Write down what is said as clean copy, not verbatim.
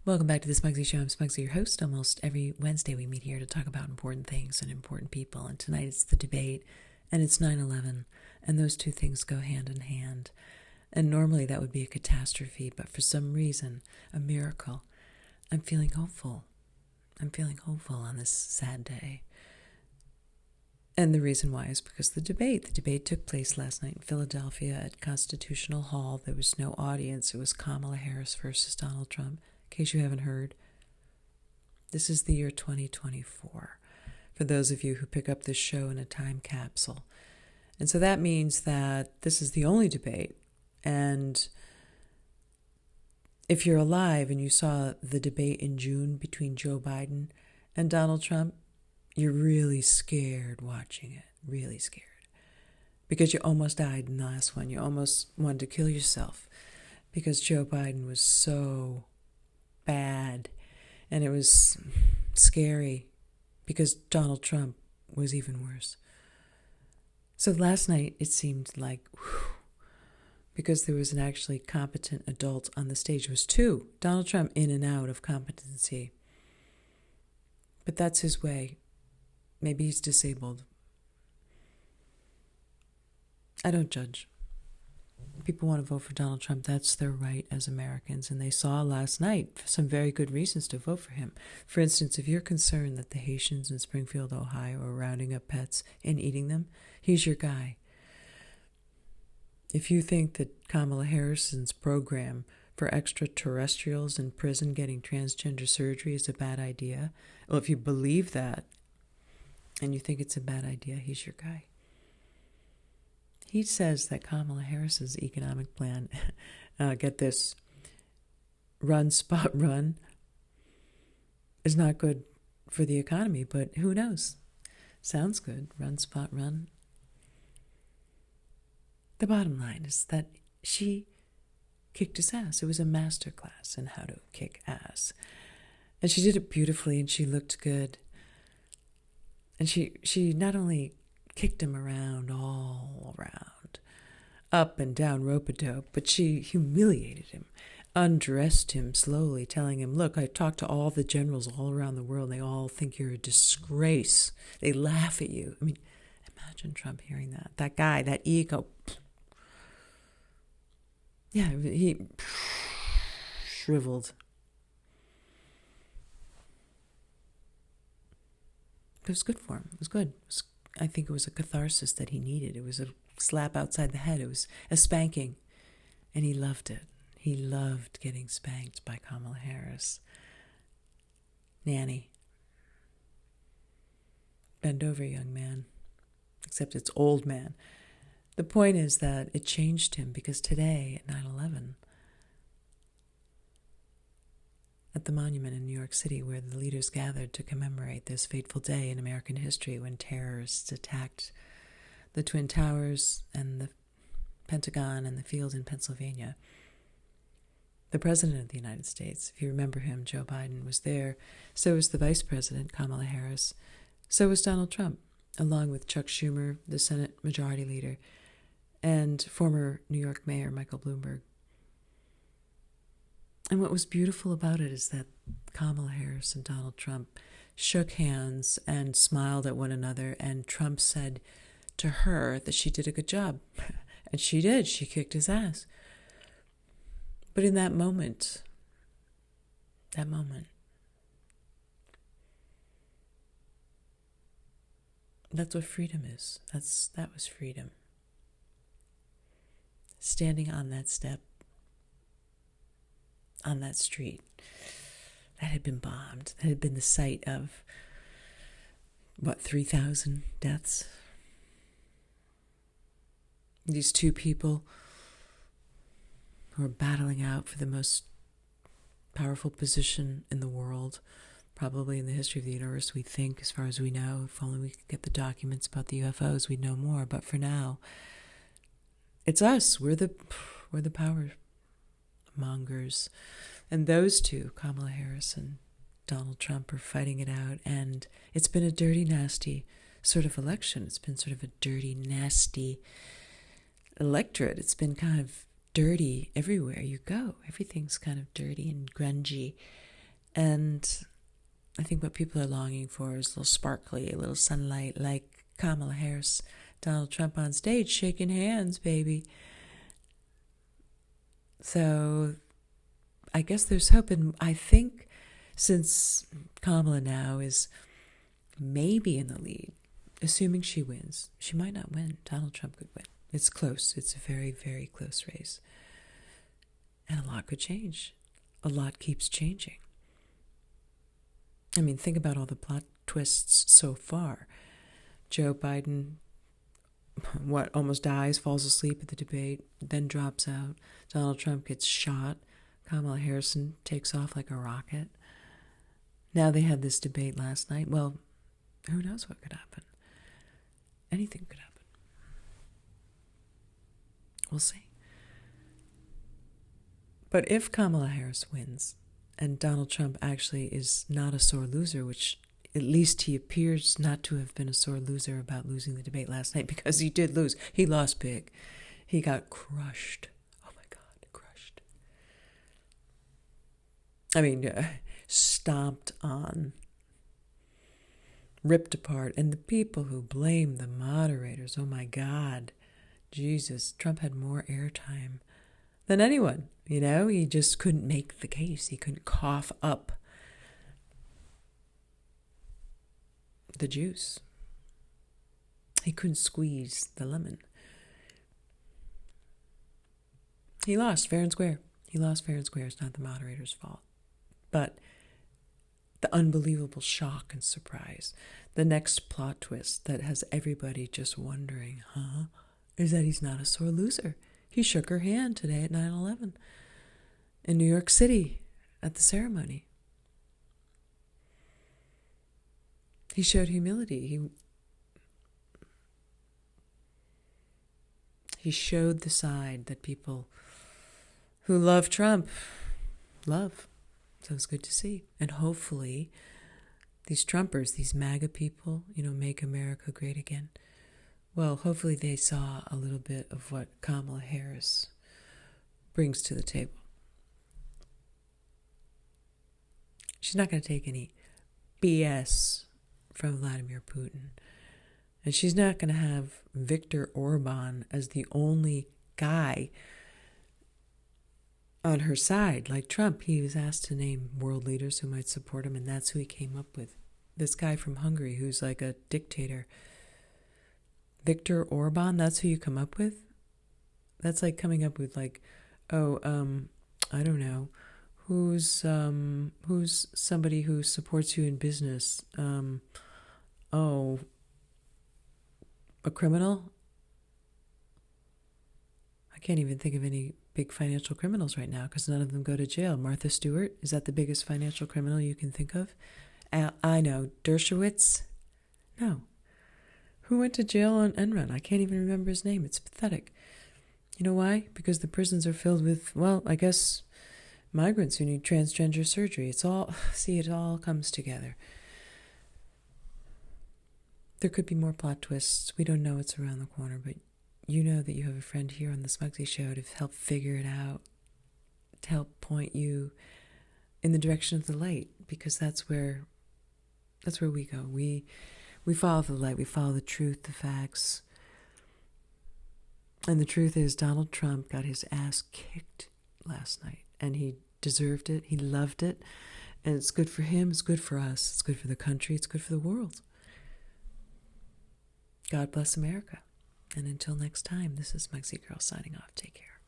Welcome back to the Smugsy Show. I'm Smugsy, your host. Almost every Wednesday we meet here to talk about important things and important people. And tonight it's the debate and it's 9/11. And those two things go hand in hand. And normally that would be a catastrophe, but for some reason, a miracle. I'm feeling hopeful. I'm feeling hopeful on this sad day. And the reason why is because the debate took place last night in Philadelphia at Constitutional Hall. There was no audience. It was Kamala Harris versus Donald Trump. In case you haven't heard, this is the year 2024, for those of you who pick up this show in a time capsule. And so that means that this is the only debate. And if you're alive and you saw the debate in June between Joe Biden and Donald Trump, you're really scared watching it, really scared. Because you almost died in the last one. You almost wanted to kill yourself because Joe Biden was so bad, and it was scary because Donald Trump was even worse. So last night it seemed like, because there was an actually competent adult on the stage. It was two. Donald Trump in and out of competency. But that's his way. Maybe he's disabled. I don't judge. People want to vote for Donald Trump. That's their right as Americans. And they saw last night some very good reasons to vote for him. For instance, if you're concerned that the Haitians in Springfield, Ohio are rounding up pets and eating them, he's your guy. If you think that Kamala Harris's program for extraterrestrials in prison getting transgender surgery is a bad idea, well, if you believe that and you think it's a bad idea, he's your guy. He says that Kamala Harris's economic plan, get this, run, spot, run, is not good for the economy, but who knows? Sounds good, run, spot, run. The bottom line is that she kicked his ass. It was a master class in how to kick ass. And she did it beautifully, and she looked good. And she not only kicked him around, all around, up and down rope-a-dope, but she humiliated him, undressed him slowly, telling him, look, I talked to all the generals all around the world. They all think you're a disgrace. They laugh at you. I mean, imagine Trump hearing that. That guy, that ego. Yeah, he shriveled. It was good for him. It was good. I think it was a catharsis that he needed. It was a slap outside the head. It was a spanking. And he loved it. He loved getting spanked by Kamala Harris. Nanny. Bend over, young man. Except it's old man. The point is that it changed him because today at 9/11, at the monument in New York City where the leaders gathered to commemorate this fateful day in American history when terrorists attacked the Twin Towers and the Pentagon and the field in Pennsylvania, the President of the United States, if you remember him, Joe Biden, was there. So was the Vice President, Kamala Harris. So was Donald Trump, along with Chuck Schumer, the Senate Majority Leader, and former New York Mayor Michael Bloomberg. And what was beautiful about it is that Kamala Harris and Donald Trump shook hands and smiled at one another, and Trump said to her that she did a good job. And she did. She kicked his ass. But in that moment, that's what freedom is. That was freedom. Standing on that step, on that street that had been bombed, that had been the site of, 3,000 deaths? These two people who are battling out for the most powerful position in the world, probably in the history of the universe, we think, as far as we know. If only we could get the documents about the UFOs, we'd know more. But for now, it's us. We're the power mongers. And those two, Kamala Harris and Donald Trump, are fighting it out. And it's been a dirty, nasty sort of election. It's been sort of a dirty, nasty electorate. It's been kind of dirty everywhere you go. Everything's kind of dirty and grungy. And I think what people are longing for is a little sparkly, a little sunlight, like Kamala Harris, Donald Trump on stage shaking hands, baby. So I guess there's hope. And I think since Kamala now is maybe in the lead, assuming she wins, she might not win. Donald Trump could win. It's close. It's a very, very close race. And a lot could change. A lot keeps changing. I mean, think about all the plot twists so far. Joe Biden, almost dies, falls asleep at the debate, then drops out. Donald Trump gets shot. Kamala Harris takes off like a rocket. Now they had this debate last night. Well, who knows what could happen? Anything could happen. We'll see. But if Kamala Harris wins, and Donald Trump actually is not a sore loser, which at least he appears not to have been a sore loser about losing the debate last night, because he did lose. He lost big. He got crushed. Oh my God, crushed. I mean, stomped on, ripped apart. And the people who blame the moderators, oh my God, Jesus, Trump had more airtime than anyone. You know, he just couldn't make the case. He couldn't cough up the juice. He couldn't squeeze the lemon. He lost fair and square. He lost fair and square. It's not the moderator's fault. But the unbelievable shock and surprise, the next plot twist that has everybody just wondering, is that he's not a sore loser. He shook her hand today at 9/11 in New York City at the ceremony. He showed humility. He showed the side that people who love Trump love. So it's good to see. And hopefully these Trumpers, these MAGA people, make America great again. Well, hopefully they saw a little bit of what Kamala Harris brings to the table. She's not going to take any BS from Vladimir Putin. And she's not going to have Viktor Orban as the only guy on her side. Like Trump, he was asked to name world leaders who might support him, and that's who he came up with. This guy from Hungary who's like a dictator. Viktor Orban, that's who you come up with? That's like coming up with I don't know. Who's somebody who supports you in business? A criminal? I can't even think of any big financial criminals right now because none of them go to jail. Martha Stewart, is that the biggest financial criminal you can think of? I know. Dershowitz? No. Who went to jail on Enron? I can't even remember his name. It's pathetic. You know why? Because the prisons are filled with, I guess, migrants who need transgender surgery. It all comes together. There could be more plot twists. We don't know what's around the corner, but you know that you have a friend here on the Smugsy Show to help figure it out, to help point you in the direction of the light, because that's where we go. We follow the light. We follow the truth, the facts. And the truth is Donald Trump got his ass kicked last night, and he deserved it. He loved it. And it's good for him. It's good for us. It's good for the country. It's good for the world. God bless America. And until next time, this is Smugsy Girl signing off. Take care.